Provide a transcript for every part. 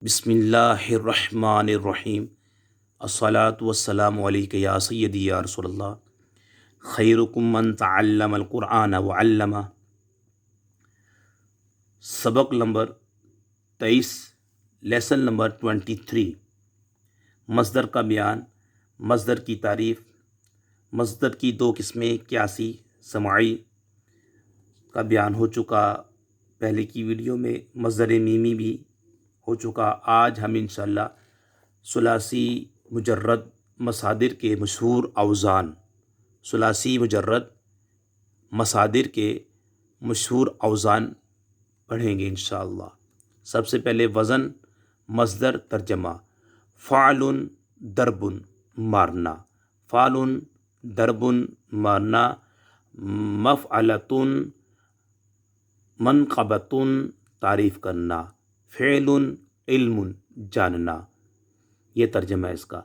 بسم اللہ الرحمن الرحیم۔ الصلاۃ والسلام علیک یا سیدی یا رسول اللہ، خیرکم من تعلم القرآن وعلمہ۔ سبق نمبر 23، لیسن نمبر 23، مصدر کا بیان، مصدر کی تعریف۔ مصدر کی دو قسمیں، قیاسی، سماعی کا بیان ہو چکا پہلے کی ویڈیو میں، مصدر میمی بھی ہو چکا۔ آج ہم انشاءاللہ ثلاثی مجرد مصادر کے مشہور اوزان، ثلاثی مجرد مصادر کے مشہور اوزان پڑھیں گے انشاءاللہ۔ سب سے پہلے وزن، مصدر، ترجمہ۔ فعل ضرب، مارنا، فعل ضرب مارنا، مفعلۃ منقبۃ تعریف کرنا، فعل علم جاننا۔ یہ ترجمہ ہے اس کا۔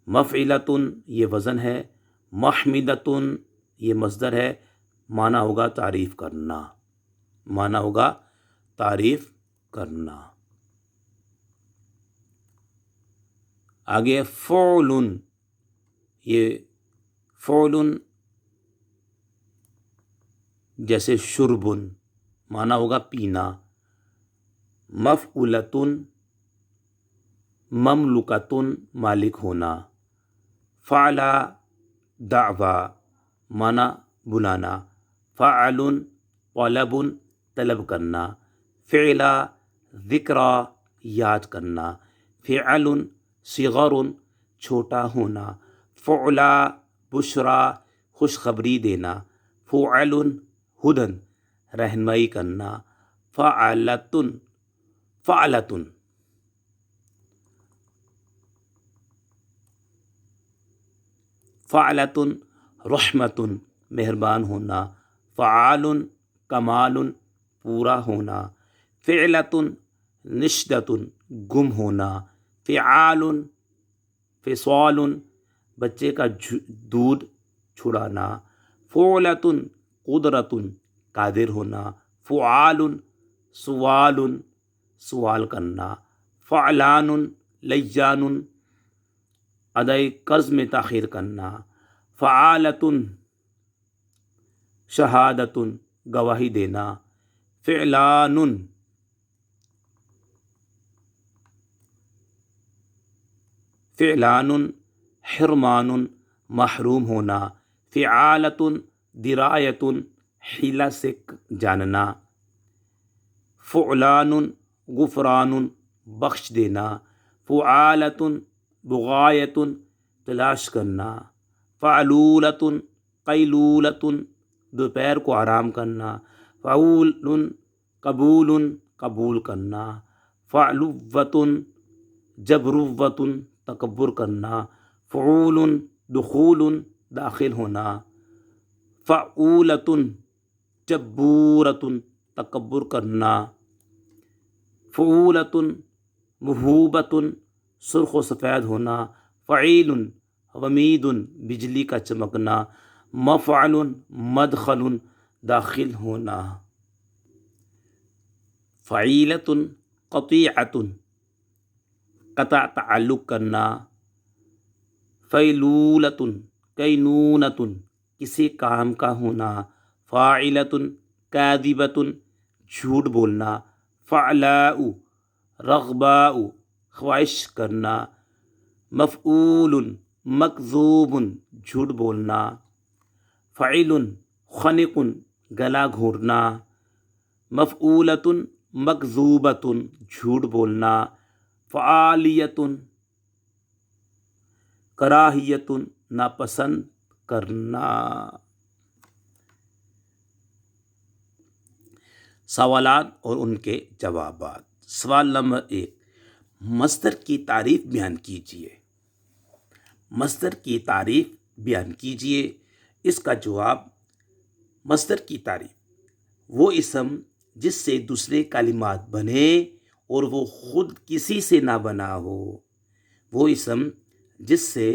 مفعلۃ یہ وزن ہے، محمدۃ یہ مصدر ہے، معنی ہوگا تعریف کرنا، معنی ہوگا تعریف کرنا۔ آگے فعل، یہ فعل جیسے شرب، معنی ہوگا پینا۔ مفعولۃ مملوکۃ مالک ہونا۔ فعل دعویٰ معنی بلانا۔ فعل طلب طلب کرنا۔ فعل ذکر یاد کرنا۔ فعل صغر چھوٹا ہونا۔ فعل بشرا خوشخبری دینا۔ فعل ہدی رہنمائی کرنا۔ فعلۃ فعلۃ فعلۃ رحمۃ مہربان ہونا۔ فعال کمال پورا ہونا۔ فعلۃ نشدۃ گم ہونا۔ فعال فصال بچے کا دودھ چھڑانا۔ فعلۃ قدرۃ قادر ہونا۔ فعال سوال سوال کرنا۔ فعلان لیان ادائی قرض میں تاخیر کرنا۔ فعالۃ شہادۃ گواہی دینا۔ فعلان فعلان حرمان محروم ہونا۔ فعالۃ درایۃ حیلہ سے جاننا۔ فعلان غفران بخش دینا۔ فعالۃ بغایۃ تلاش کرنا۔ فعلولۃ قیلولۃ دوپہر کو آرام کرنا۔ فعول قبول قبول کرنا۔ فعلوۃ جبروۃ تکبر کرنا۔ فعول دخول داخل ہونا۔ فعولۃ جبورۃ تکبر کرنا۔ فعولۃ محوبۃ سرخ و سفید ہونا۔ فعیل غمید بجلی کا چمکنا۔ مفعل مدخل داخل ہونا۔ فعیلۃ قطیعۃ قطع تعلق کرنا۔ فیلولۃ کینونۃ کسی کام کا ہونا۔ فاعلۃ کاذبۃ جھوٹ بولنا۔ فعلاء رغباء خواہش کرنا۔ مفعول مکذوب جھوٹ بولنا۔ فعل خنق گلا گھونٹنا۔ مفعولۃ مکذوبۃ جھوٹ بولنا۔ فعالیۃ کراہیۃ ناپسند کرنا۔ سوالات اور ان کے جوابات۔ سوال نمبر 1، مصدر کی تعریف بیان کیجیے۔ مصدر کی تعریف بیان کیجیے۔ اس کا جواب، مصدر کی تعریف وہ اسم جس سے دوسرے کلمات بنے اور وہ خود کسی سے نہ بنا ہو۔ وہ اسم جس سے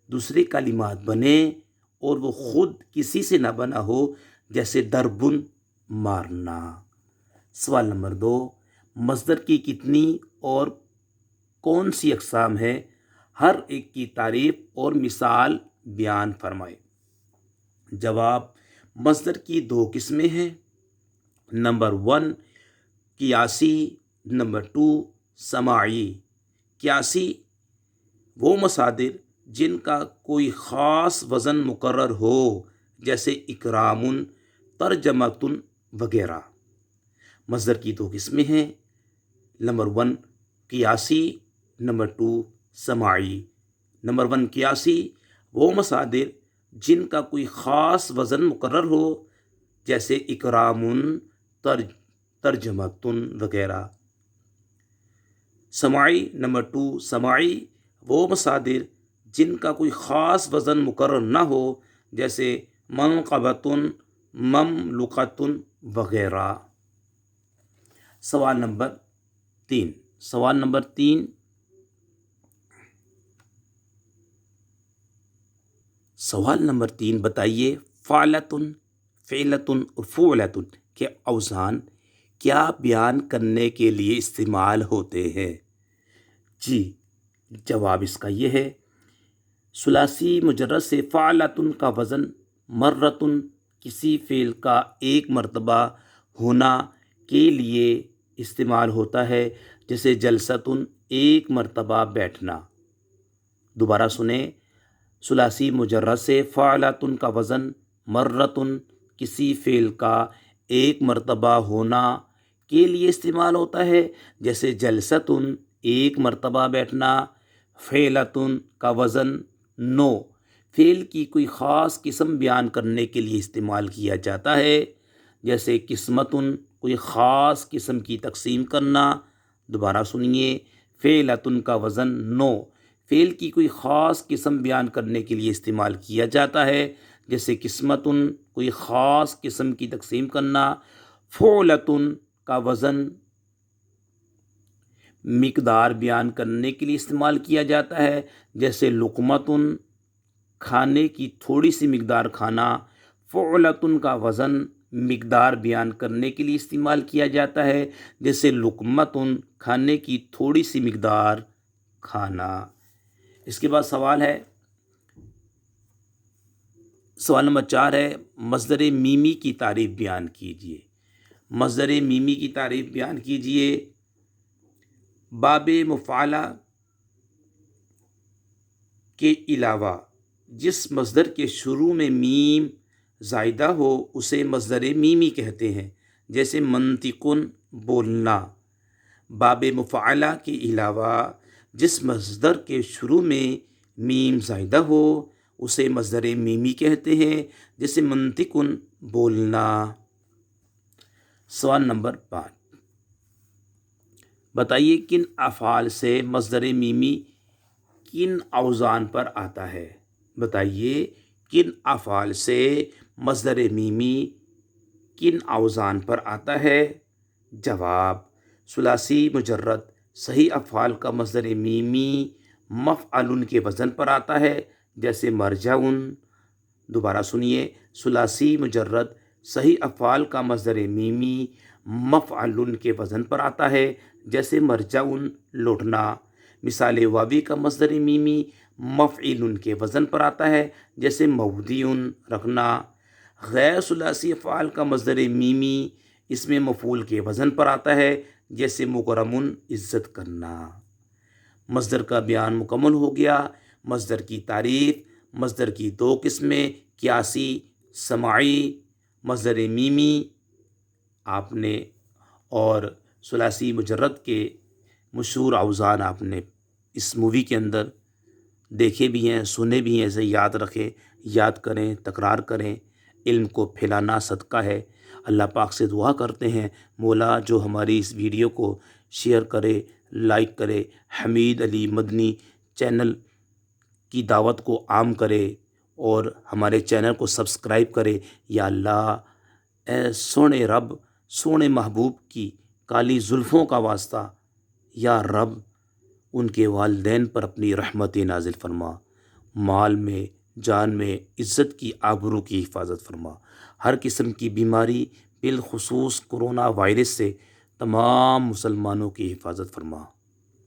دوسرے کلمات بنے اور وہ خود کسی سے نہ بنا ہو، جیسے ضرب مارنا۔ سوال نمبر 2، مصدر کی کتنی اور کون سی اقسام ہیں؟ ہر ایک کی تعریف اور مثال بیان فرمائے۔ جواب: مصدر کی 2 قسمیں ہیں۔ نمبر 1 قیاسی، نمبر 2 سماعی۔ قیاسی وہ مصادر جن کا کوئی خاص وزن مقرر ہو، جیسے اکرام، ترجمۃ وغیرہ۔ مصدر کی 2 قسمیں ہیں۔ نمبر 1 قیاسی، نمبر 2 سماعی۔ نمبر 1 قیاسی وہ مصادر جن کا کوئی خاص وزن مقرر ہو، جیسے اکرام، ترجمۃ وغیرہ۔ سماعی نمبر 2 سماعی وہ مصادر جن کا کوئی خاص وزن مقرر نہ ہو، جیسے منقبۃ، مملوکۃ وغیرہ۔ سوال نمبر 3 بتائیے فعلتن، فعلتن اور فعلتن کے اوزان کیا بیان کرنے کے لیے استعمال ہوتے ہیں؟ جی، جواب اس کا یہ ہے، ثلاثی مجرد سے فعلتن کا وزن مرتن کسی فعل کا ایک مرتبہ ہونا کے لیے استعمال ہوتا ہے، جیسے جلستن ایک مرتبہ بیٹھنا۔ دوبارہ سنیں، ثلاثی مجرد سے فعلتن کا وزن مرتن کسی فعل کا ایک مرتبہ ہونا کے لیے استعمال ہوتا ہے، جیسے جلستن ایک مرتبہ بیٹھنا۔ فعلتن کا وزن 9 فعل کی کوئی خاص قسم بیان کرنے کے لیے استعمال کیا جاتا ہے، جیسے قسمتن کوئی خاص قسم کی تقسیم کرنا۔ دوبارہ سنیے، فعلتن کا وزن 9 فعل کی کوئی خاص قسم بیان کرنے کے لیے استعمال کیا جاتا ہے، جیسے قسمتن کوئی خاص قسم کی تقسیم کرنا۔ فعلتن کا وزن مقدار بیان کرنے کے لیے استعمال کیا جاتا ہے، جیسے لقمتن کھانے کی تھوڑی سی مقدار کھانا۔ فعلتن کا وزن مقدار بیان کرنے کے لیے استعمال کیا جاتا ہے، جیسے لقمتن کھانے کی تھوڑی سی مقدار کھانا۔ اس کے بعد سوال نمبر 4 ہے، مصدر میمی کی تعریف بیان کیجیے۔ مصدر میمی کی تعریف بیان کیجیے۔ باب مفعلہ کے علاوہ جس مصدر کے شروع میں میم زائدہ ہو اسے مصدر میمی کہتے ہیں، جیسے منطقن بولنا۔ باب مفعلہ کے علاوہ جس مصدر کے شروع میں میم زائدہ ہو اسے مصدر میمی کہتے ہیں، جیسے منطقن بولنا۔ سوال نمبر 5 بتائیے کن افعال سے مصدر میمی کن اوزان پر آتا ہے؟ بتائیے کن افعال سے مصدر میمی کن اوزان پر آتا ہے؟ جواب: ثلاثی مجرد صحیح افعال کا مصدر میمی مفعل کے وزن پر آتا ہے، جیسے مرجعن۔ دوبارہ سنیے، ثلاثی مجرد صحیح افعال کا مصدر میمی مفعل کے وزن پر آتا ہے، جیسے مرجعن لوٹنا۔ مثال واوی کا مصدر میمی مفعول کے وزن پر آتا ہے، جیسے مودیعن رکھنا۔ غیر ثلاثی افعال کا مصدر میمی اس میں مفعول کے وزن پر آتا ہے، جیسے مکرمن عزت کرنا۔ مصدر کا بیان مکمل ہو گیا۔ مصدر کی تعریف، مصدر کی 2 قسمیں، قیاسی، سماعی، مصدر میمی آپ نے، اور ثلاثی مجرد کے مشہور اوزان آپ نے اس مووی کے اندر دیکھے بھی ہیں، سنے بھی ہیں۔ اسے یاد رکھیں، یاد کریں، تکرار کریں۔ علم کو پھیلانا صدقہ ہے۔ اللہ پاک سے دعا کرتے ہیں مولا جو ہماری اس ویڈیو کو شیئر کرے، لائک کرے، حمید علی مدنی چینل کی دعوت کو عام کرے اور ہمارے چینل کو سبسکرائب کرے۔ یا اللہ، اے سونے رب، سونے محبوب کی کالی زلفوں کا واسطہ، یا رب ان کے والدین پر اپنی رحمت نازل فرما، مال میں، جان میں، عزت کی، آبرو کی حفاظت فرما، ہر قسم کی بیماری بالخصوص کرونا وائرس سے تمام مسلمانوں کی حفاظت فرما۔